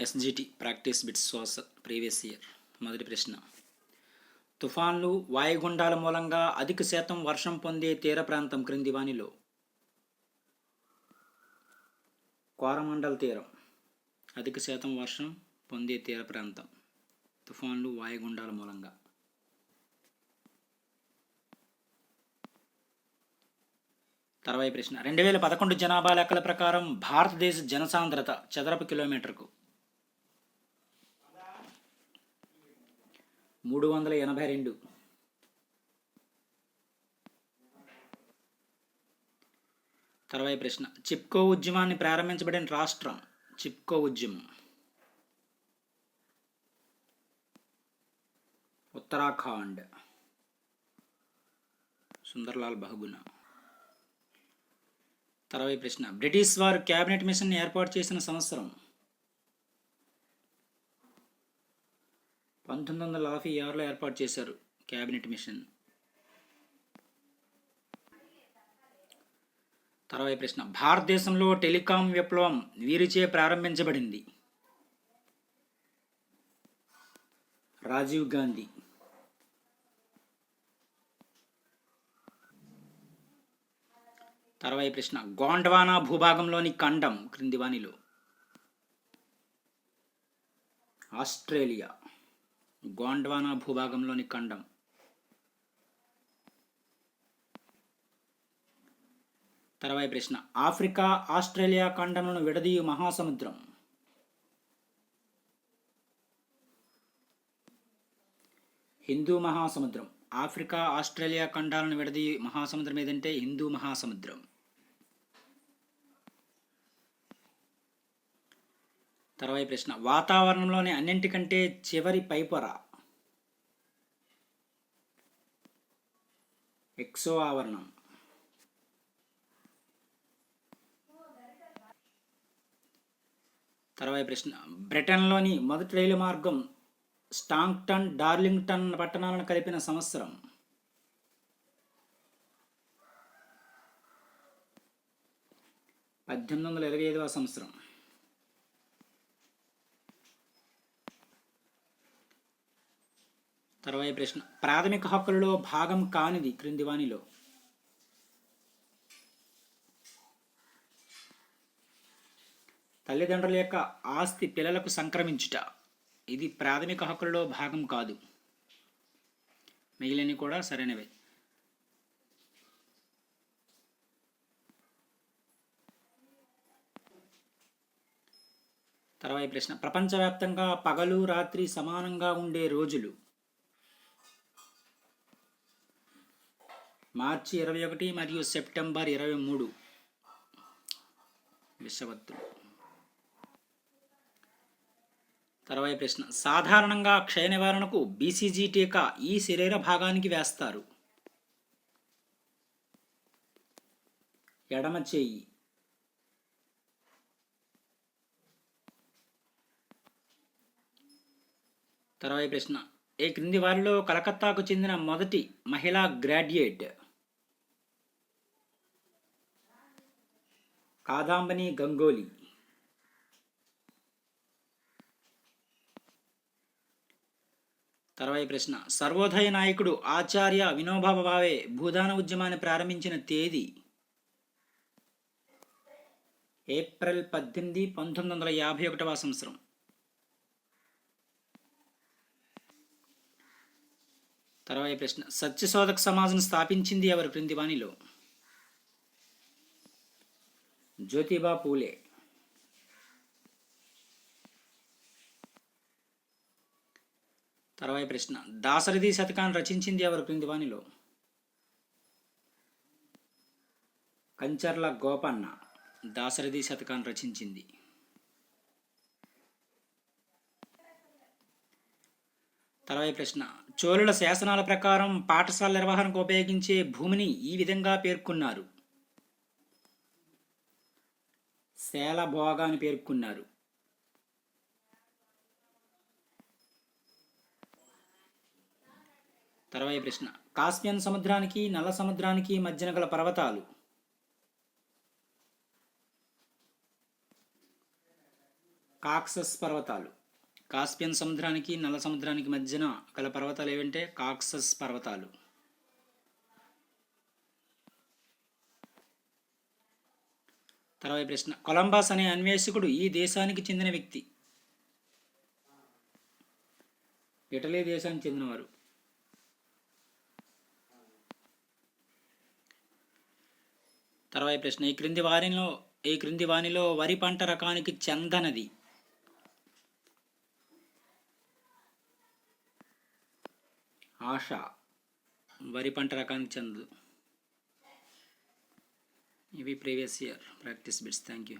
SGT practice bits social previous year. మొదటి ప్రశ్న. తుఫాన్లు, వాయుగుండాల మూలంగా అధిక శాతం వర్షం పొందే తీర ప్రాంతం క్రింది వానిలో? కోరమండల్ తీరం అధిక శాతం వర్షం పొందే తీర ప్రాంతం. తుఫాన్లు, వాయుగుండాల మూలంగా. తర్వాయి ప్రశ్న. 2011 జనాభా లెక్కల ప్రకారం భారతదేశ జనసాంద్రత చదరపు కిలోమీటర్కు 382. తర్వాయి ప్రశ్న. చిప్కో ఉద్యమాన్ని ప్రారంభించబడిన రాష్ట్రం? చిప్కో ఉద్యమం ఉత్తరాఖండ్, సుందర్లాల్ బహుగుణ. తర్వాయి ప్రశ్న. బ్రిటిష్ వారు క్యాబినెట్ మిషన్ ఏర్పాటు చేసిన సంవత్సరం? 1956లో ఏర్పాటు చేశారు క్యాబినెట్ మిషన్. తర్వాయి ప్రశ్న. భారతదేశంలో టెలికాం విప్లవం వీరిచే ప్రారంభించబడింది? రాజీవ్ గాంధీ. తర్వాయి ప్రశ్న. గోండ్వానా భూభాగంలోని ఖండం క్రింది వానిలో? ఆస్ట్రేలియా. గోండ్వానా భూభాగంలోని ఖండం. తర్వాయి ప్రశ్న. ఆఫ్రికా, ఆస్ట్రేలియా ఖండములను విడదీయు మహాసముద్రం? హిందూ మహాసముద్రం. ఆఫ్రికా, ఆస్ట్రేలియా ఖండాలను విడదీయు మహాసముద్రం ఏదంటే హిందూ మహాసముద్రం. తర్వాయి ప్రశ్న. వాతావరణంలోని అన్నింటికంటే చివరి పైపొర? ఎక్సో ఆవరణం. తర్వాయి ప్రశ్న. బ్రిటన్లోని మొదటి రైలు మార్గం స్టాంక్టన్, డార్లింగ్టన్ పట్టణాలను కలిపిన సంవత్సరం? 1825వ సంవత్సరం. తర్వాయి ప్రశ్న. ప్రాథమిక హక్కులలో భాగం కానిది క్రింది వానిలో? తల్లిదండ్రుల యొక్క ఆస్తి పిల్లలకు సంక్రమించుట. ఇది ప్రాథమిక హక్కులలో భాగం కాదు. మిగిలినవి కూడా సరైనవే. తర్వాయి ప్రశ్న. ప్రపంచవ్యాప్తంగా పగలు రాత్రి సమానంగా ఉండే రోజులు? మార్చి 21 మరియు సెప్టెంబర్ 23 విషవత్తులు. తర్వాయి ప్రశ్న. సాధారణంగా క్షయ నివారణకు BCG టీకా ఈ శరీర భాగానికి వేస్తారు? ఎడమ చేయి. తర్వాయి ప్రశ్న. ఈ క్రింది వారిలో కలకత్తాకు చెందిన మొదటి మహిళా గ్రాడ్యుయేట్? కాదాంబని గంగోలీ. తర్వాయి ప్రశ్న. సర్వోదయ నాయకుడు ఆచార్య వినోబా భావే భూదాన ఉద్యమాన్ని ప్రారంభించిన తేదీ? ఏప్రిల్ 18, 1951వ సంవత్సరం. తర్వాయి ప్రశ్న. సత్యశోధక సమాజం స్థాపించింది ఎవరు క్రింది వానిలో? జ్యోతిబా పూలే. తర్వాయి ప్రశ్న. దాశరథి శతకాన్ని రచించింది ఎవరు క్రింది వానిలో? కంచర్ల గోపన్న దాశరథి శతకాన్ని రచించింది. తర్వాయి ప్రశ్న. చోళుల శాసనాల ప్రకారం పాఠశాల నిర్వహణకు ఉపయోగించే భూమిని ఈ విధంగా పేర్కొన్నారు? శేలభోగ అని పేర్కొన్నారు. తర్వాయి ప్రశ్న. కాస్పియన్ సముద్రానికి నల్ల సముద్రానికి మధ్యన గల పర్వతాలు? కాక్సస్ పర్వతాలు. కాస్పియన్ సముద్రానికి నల్ల సముద్రానికి మధ్యన గల పర్వతాలు ఏవంటే కాక్సస్ పర్వతాలు. తర్వాత ప్రశ్న, కొలంబస్ అనే అన్వేషకుడు ఈ దేశానికి చెందిన వ్యక్తి. ఇటలీ దేశానికి చెందినవారు. తర్వాత ప్రశ్న, ఈ క్రింది వానిలో వరి పంట రకానికి చెందనది. ఆశ వరి పంట రకానికి చెందదు. ఇవి previous year practice bits. Thank you.